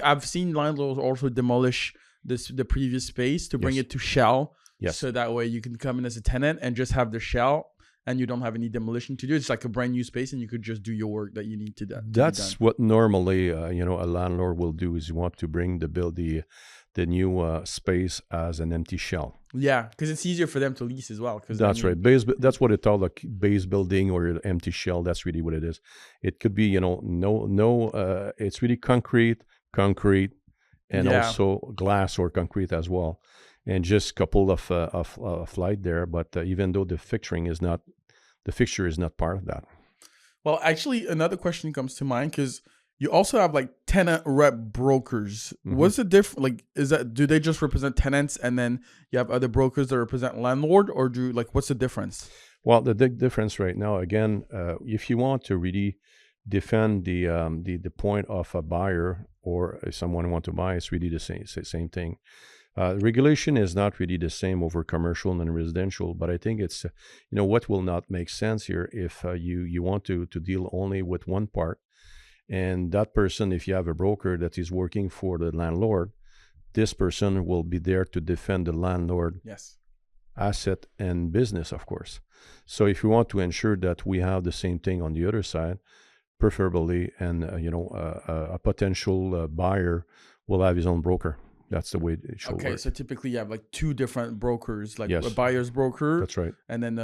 I've seen landlords also demolish the previous space to bring it to shell. Yes. So that way you can come in as a tenant and just have the shell, and you don't have any demolition to do. It's like a brand new space, and you could just do your work that you need to do. That's what normally, a landlord will do, is you want to bring the new space as an empty shell. Yeah, because it's easier for them to lease as well. That's right. That's what it's called, like base building or an empty shell. That's really what it is. It could be, it's really concrete, and also glass or concrete as well. And just a couple of light there, but even though the fixture is not part of that. Well, actually, another question comes to mind, because you also have like tenant rep brokers. What's the difference? Like, do they just represent tenants, and then you have other brokers that represent landlord, or what's the difference? Well, the big difference right now, again, if you want to really defend the point of a buyer, or if someone want to buy, it's really the same thing. Regulation is not really the same over commercial and residential, but I think it's, what will not make sense here if you want to deal only with one part, and that person, if you have a broker that is working for the landlord, this person will be there to defend the landlord Yes. asset and business, of course. So if you want to ensure that we have the same thing on the other side, preferably, and a potential buyer will have his own broker. That's the way it should work. So typically you have like two different brokers, like Yes. a buyer's broker. That's right. And then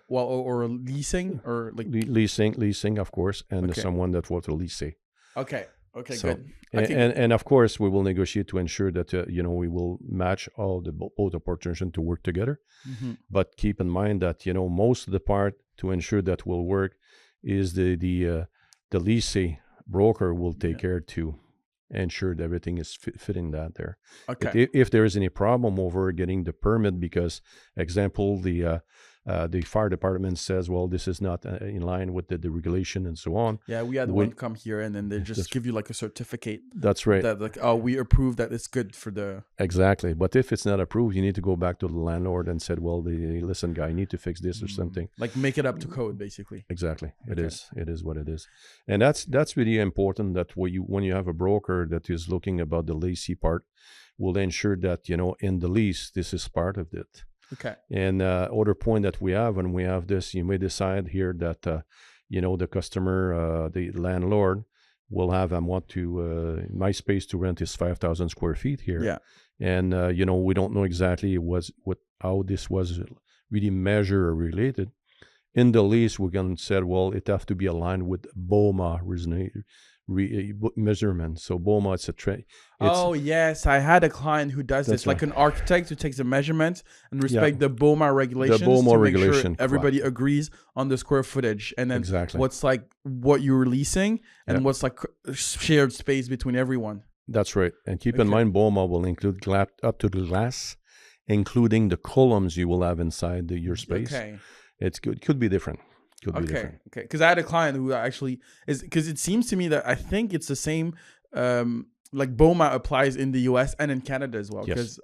or leasing, or like leasing, of course, and Okay. someone that wants to lease. Okay, So, good. and of course, we will negotiate to ensure that we will match all the both opportunities to work together. Mhm. But keep in mind that most of the part to ensure that will work is the leasing broker will take care to ensure that everything is fitting that there. Okay. If there is any problem over getting the permit, because example, the fire department says, well, this is not in line with the regulation and so on. Yeah, we had one come here, and then they just give you like a certificate. That's right. That like, oh, we approve that it's good for the. Exactly. But if it's not approved, you need to go back to the landlord and said, well, listen, guy, I need to fix this or something. Like make it up to code, basically. Exactly. It Okay. is. It is what it is. And that's really important, that when you have a broker that is looking about the leasing part, will ensure that, in the lease, this is part of it. Okay. And other point that we have, when we have this, you may decide here that, the customer, the landlord will have, I want to, my space to rent is 5,000 square feet here. Yeah. And, we don't know exactly how this was really measured or related. In the lease, we can say, well, it has to be aligned with BOMA measurement. So BOMA, Oh yes, I had a client who does this, like an architect who takes the measurements and respect the BOMA regulations. The BOMA to regulation, make sure everybody agrees on the square footage, and then Exactly. what's like what you're leasing and what's like shared space between everyone. That's right. And keep in mind, BOMA will include up to the glass, including the columns you will have inside your space. Okay. It's good. Could be different. Could be different. Okay. Because I had a client who actually is, because it seems to me that I think it's the same. Like BOMA applies in the US and in Canada as well. Yes.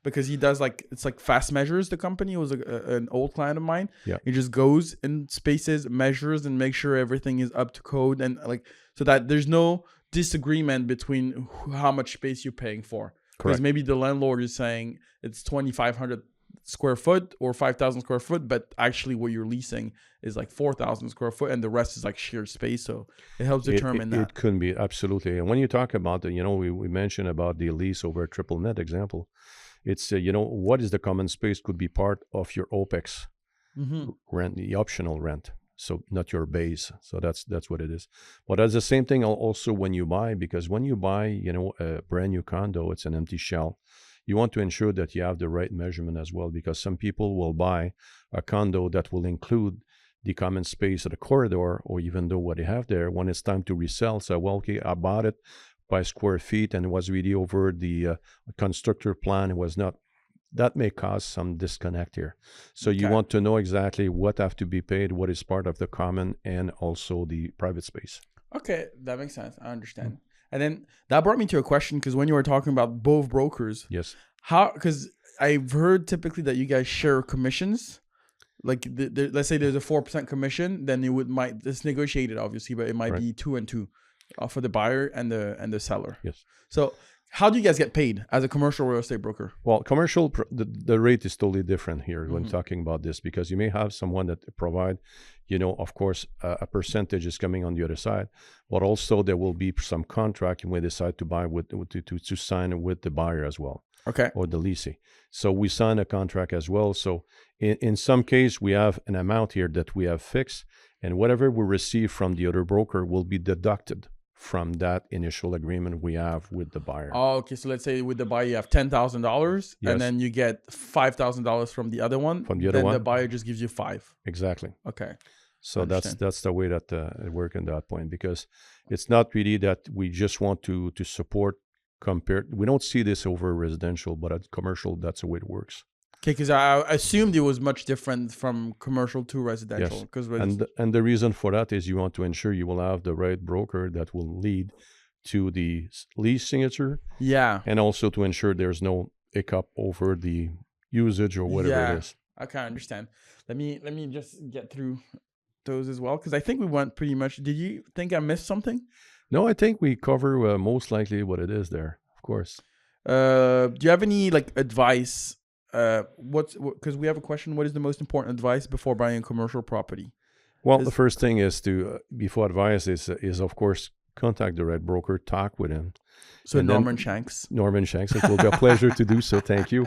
Because he does it's like Fast Measures. The company was an old client of mine. Yeah. He just goes in spaces, measures, and makes sure everything is up to code, and so that there's no disagreement between how much space you're paying for. Because maybe the landlord is saying it's 2,500 square foot or 5,000 square foot, but actually what you're leasing is like 4,000 square foot, and the rest is like shared space. So it helps determine that. It could be, absolutely. And when you talk about we mentioned about the lease over a triple net example, it's what is the common space could be part of your OPEX rent, the optional rent. So not your base. So that's what it is. But that's the same thing also when you buy, because when you buy, a brand new condo, it's an empty shell. You want to ensure that you have the right measurement as well, because some people will buy a condo that will include the common space of the corridor, or even though what they have there, when it's time to resell, say, well, okay, I bought it by square feet and it was really over the constructor plan. It was not. That may cause some disconnect here. So you want to know exactly what have to be paid, what is part of the common, and also the private space. Okay, that makes sense. I understand. And then that brought me to a question, because when you were talking about both brokers, yes, because I've heard typically that you guys share commissions. Like let's say there's a 4% commission, then it's negotiated obviously, but it might be 2 and 2 for the buyer and the seller. Yes. So how do you guys get paid as a commercial real estate broker? Well, commercial, the rate is totally different here when talking about this, because you may have someone that provide, of course, a percentage is coming on the other side, but also there will be some contract you may decide to buy to sign with the buyer as well. Okay. Or the leasing. So we sign a contract as well. So in some case, we have an amount here that we have fixed, and whatever we receive from the other broker will be deducted from that initial agreement we have with the buyer. Oh, okay. So let's say with the buyer you have $10,000, and then you get $5,000 from the other one. Then the buyer just gives you $5,000. Exactly. Okay. So that's the way that it works in that point, because it's not really that we just want to support compared. We don't see this over residential, but at commercial, that's the way it works. Okay, because I assumed it was much different from commercial to residential. Yes. And the reason for that is you want to ensure you will have the right broker that will lead to the lease signature. Yeah. And also to ensure there's no hiccup over the usage or whatever it is. Okay, I understand. Let me just get through those as well, because I think we went pretty much. Did you think I missed something? No, I think we cover most likely what it is there, of course. Do you have any like advice? Because we have a question. What is the most important advice before buying a commercial property? Well, the first thing is to before advice is of course contact the right broker, talk with him. So Normand Shanks. Normand Shanks. It will be a pleasure to do so. Thank you.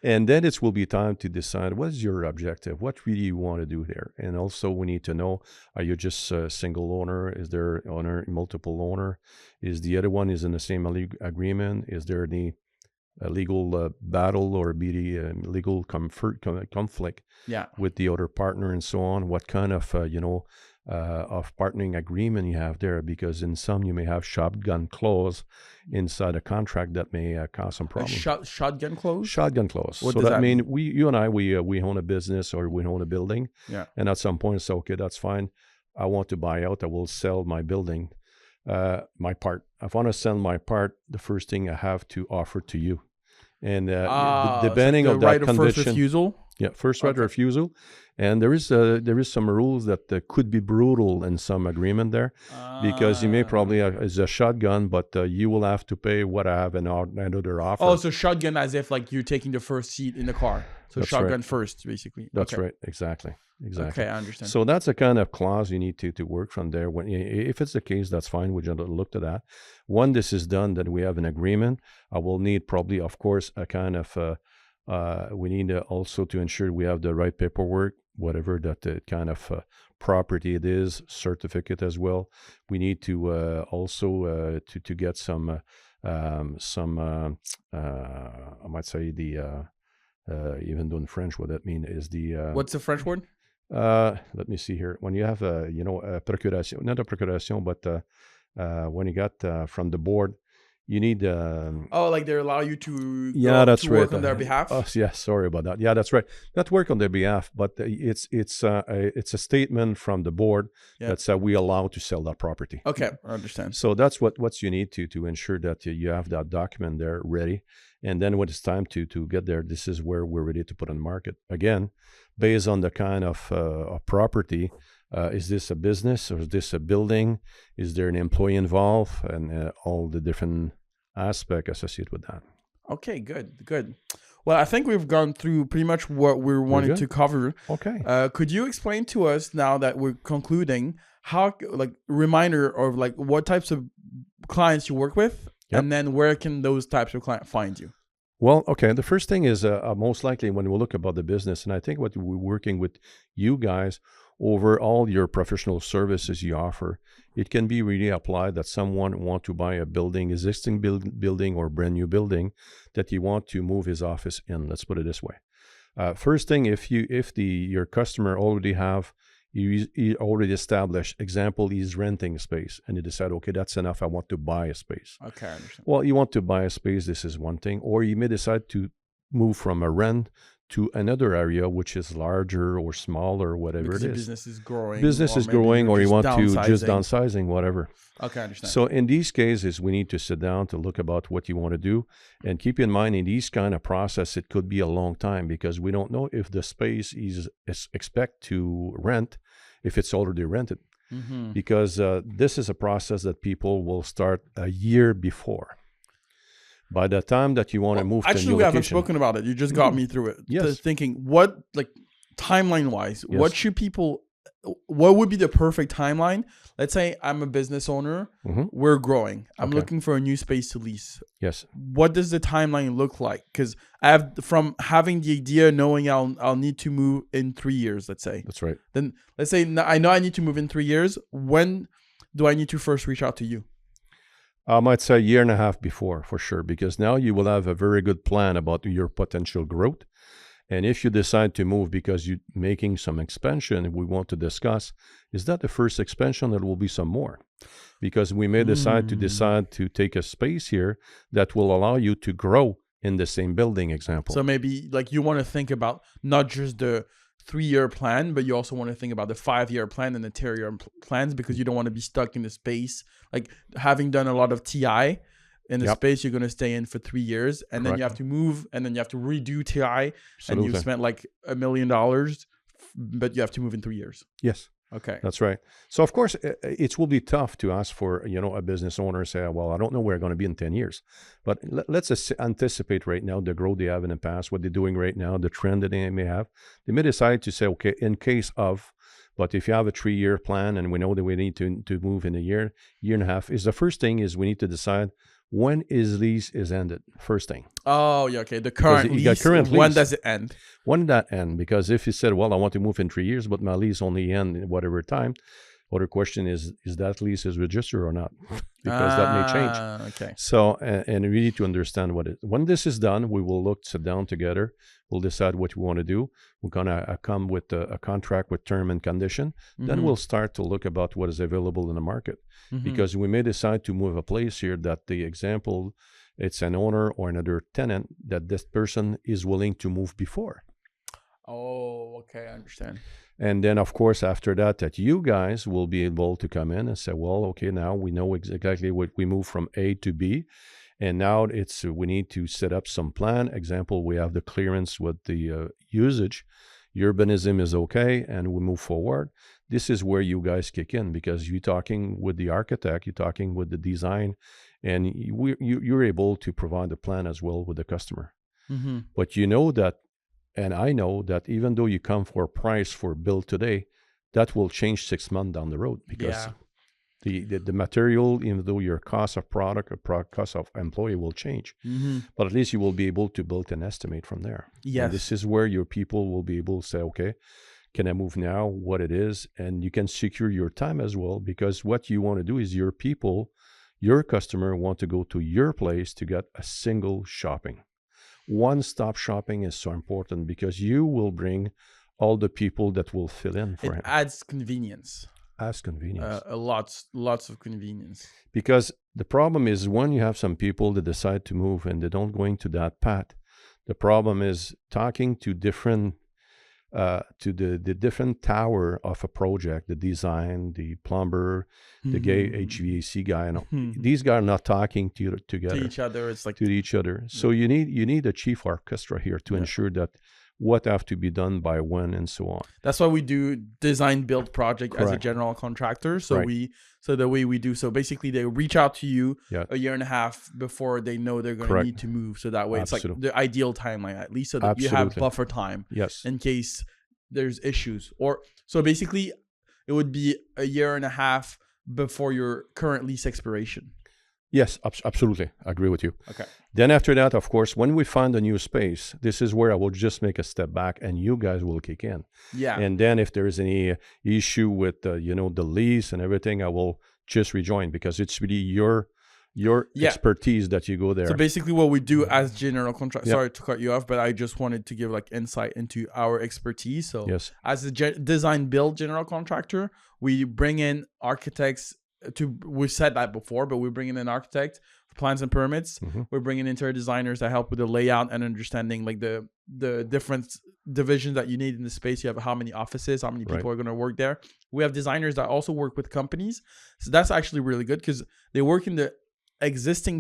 And then it will be time to decide what is your objective, what really you want to do there. And also we need to know, are you just a single owner? Is there owner, multiple owner? Is the other one is in the same agreement? Is there any legal battle or legal conflict with the other partner and so on? What kind of, of partnering agreement you have there, because in some you may have shotgun clause inside a contract that may cause some problems. Shotgun clause? Shotgun clause. What so does that mean? You and I, we own a business or we own a building. Yeah. And at some point, it's okay, that's fine. I want to buy out. I will sell my building, my part. If I want to sell my part, the first thing I have to offer to you. And depending on that right condition, of first refusal. Yeah, first right of refusal, and there is some rules that could be brutal in some agreement there, because you may probably is a shotgun, but you will have to pay what I have another offer. Oh, so shotgun as if like you're taking the first seat in the car. So That's shotgun right. first, basically. That's right, exactly. Okay, I understand. So that's a kind of clause you need to work from there. When if it's the case, that's fine. We just look to that. When this is done, then we have an agreement. I will need probably, of course, a kind of. We need also to ensure we have the right paperwork, whatever that kind of property it is, certificate as well. We need to also to get some I might say the even though in French, what that mean is the what's the French word? Let me see here. When you have a procuration, not a procuration, but when you got from the board. You need like they allow you to that's to right. work on their behalf. Oh yeah, sorry about that. Yeah, that's right. Not work on their behalf, but it's a statement from the board that says we allow to sell that property. Okay, I understand. So that's what you need to ensure that you have that document there ready, and then when it's time to get there, this is where we're ready to put on the market again, based on the kind of property. Is this a business or is this a building? Is there an employee involved, and all the different aspect associated with that. Okay, good. Well, I think we've gone through pretty much what we wanted to cover. Okay. Could you explain to us now that we're concluding how, like, reminder of like what types of clients you work with, and then where can those types of clients find you? Well, okay. The first thing is most likely when we look about the business, and I think what we're working with you guys over all your professional services you offer, it can be really applied that someone want to buy a building, existing building or brand new building that you want to move his office in. Let's put it this way. First thing, if your customer already have, he already established, example, he's renting a space and he decide, okay, that's enough, I want to buy a space. Okay, I understand. Well, you want to buy a space, this is one thing. Or you may decide to move from a rent to another area which is larger or smaller, whatever because it is. Business is growing. Or you want to just downsizing, whatever. Okay, I understand. So in these cases, we need to sit down to look about what you want to do. And keep in mind, in these kind of process, it could be a long time because we don't know if the space is expect to rent, if it's already rented. Mm-hmm. Because this is a process that people will start a year before. By the time that you want to move to a new location. Actually, we haven't spoken about it. You just got me through it. Yes. Thinking, what, like, timeline-wise, what would be the perfect timeline? Let's say I'm a business owner. Mm-hmm. We're growing. I'm looking for a new space to lease. Yes. What does the timeline look like? Because I have, from having the idea, knowing I'll need to move in 3 years, let's say. That's right. Then let's say I know I need to move in 3 years. When do I need to first reach out to you? I might say a year and a half before, for sure, because now you will have a very good plan about your potential growth. And if you decide to move because you're making some expansion, we want to discuss, is that the first expansion? There will be some more. Because we may decide to take a space here that will allow you to grow in the same building, example. So maybe like you want to think about not just the 3-year plan, but you also want to think about the 5-year plan and the 10-year plans, because you don't want to be stuck in the space. Like, having done a lot of TI, in the Yep. space you're going to stay in for 3 years, and then you have to move, and then you have to redo TI, and you spent like $1 million, but you have to move in 3 years. Yes. Okay. That's right. So of course, it will be tough to ask for, a business owner say, well, I don't know where I'm going to be in 10 years. But let's anticipate right now the growth they have in the past, what they're doing right now, the trend that they may have. They may decide to say, okay, in case of, but if you have a 3-year plan and we know that we need to move in a year and a half, is the first thing is we need to decide when his lease is ended. First thing. Oh, yeah. Okay. The current lease. When does it end? When did that end? Because if you said, well, I want to move in 3 years, but my lease only end in whatever time, other question is that lease is registered or not? Because that may change. Okay. So, and we need to understand when this is done, we will sit down together. We'll decide what we want to do. We're going to come with a contract with term and condition. Then we'll start to look about what is available in the market. Because we may decide to move a place here that the example, it's an owner or another tenant that this person is willing to move before. Oh, okay. I understand. And then, of course, after that you guys will be able to come in and say, well, okay, now we know exactly what we move from A to B. And now we need to set up some plan. Example, we have the clearance with the usage. Urbanism is okay, and we move forward. This is where you guys kick in because you're talking with the architect, you're talking with the design, and you're able to provide a plan as well with the customer. But you know that, and I know that even though you come for a price for build today, that will change 6 months down the road because the material, even though your cost of product or cost of employee will change, but at least you will be able to build an estimate from there. Yes. And this is where your people will be able to say, okay, can I move now? What it is? And you can secure your time as well because what you want to do is your people, your customer want to go to your place to get a single shopping. One-stop shopping is so important because you will bring all the people that will fill in for him. It adds convenience. As convenience. Lots of convenience. Because the problem is when you have some people that decide to move and they don't go into that path, the problem is talking to different to the different tower of a project, the design, the plumber, the gay HVAC guy, these guys are not talking together. To each other, it's like to each other. So you need a chief orchestra here to ensure that what have to be done by when and so on. That's why we do design build project as a general contractor. So the way we do, so basically they reach out to you a year and a half before they know they're going to need to move. So that way it's like the ideal timeline, at least so that you have buffer time in case there's issues. Or so basically it would be a year and a half before your current lease expiration. Yes, absolutely. I agree with you. Okay. Then after that, of course, when we find a new space, this is where I will just make a step back and you guys will kick in. Yeah. And then if there is any issue with, the lease and everything, I will just rejoin because it's really your expertise that you go there. So basically what we do as general contractor, sorry to cut you off, but I just wanted to give like insight into our expertise. So as a design build general contractor, we bring in architects we said that before, but we're bringing in an architect for plans and permits. We're bringing interior designers that help with the layout and understanding like the different divisions that you need in the space. You have how many offices, how many people are going to work there. We have designers that also work with companies. So that's actually really good because they work in the existing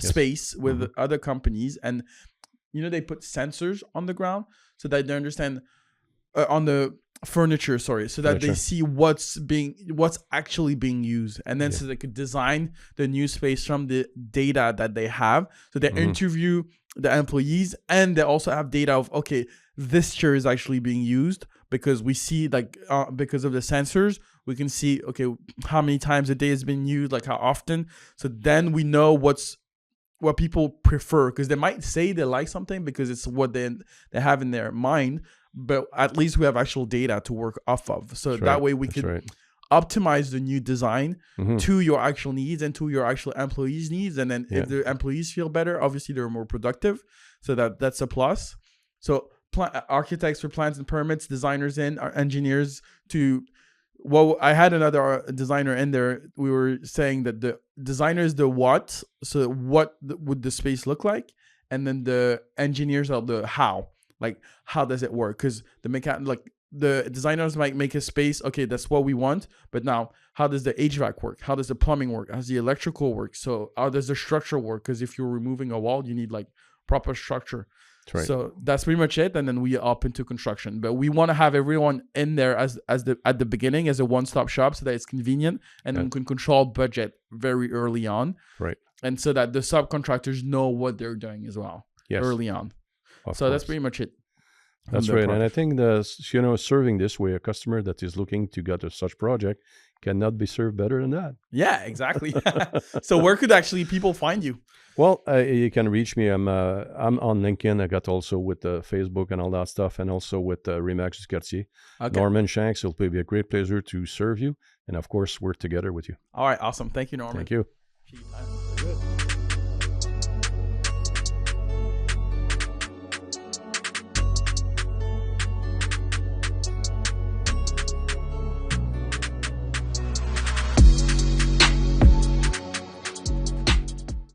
space with other companies. And, they put sensors on the ground so that they understand on the furniture, so that they see what's actually being used, and then so they could design the new space from the data that they have. So they interview the employees, and they also have data of this chair is actually being used because we see because of the sensors we can see how many times a day it's been used, like how often. So then we know what people prefer, because they might say they like something because it's what they have in their mind. But at least we have actual data to work off of. So that way we could optimize the new design to your actual needs and to your actual employees' needs. And then if the employees feel better, obviously they're more productive. So that's a plus. So architects for plans and permits, designers our engineers I had another designer in there. We were saying that the designer is the what. So what would the space look like? And then the engineers are the how. Like, how does it work? Because the the designers might make a space. Okay, that's what we want. But now, how does the HVAC work? How does the plumbing work? How does the electrical work? So how does the structure work? Because if you're removing a wall, you need like proper structure. That's right. So that's pretty much it. And then we up into construction. But we want to have everyone in there at the beginning as a one-stop shop so that it's convenient and then we can control budget very early on. Right. And so that the subcontractors know what they're doing as well early on. So that's pretty much it. That's right. And I think serving this way, a customer that is looking to get such project cannot be served better than that. Yeah, exactly. So where could actually people find you? Well, you can reach me. I'm on LinkedIn. I got also with Facebook and all that stuff, and also with Remax Cartier. Okay. Normand Shanks. It'll be a great pleasure to serve you, and of course, work together with you. All right, awesome. Thank you, Normand. Thank you.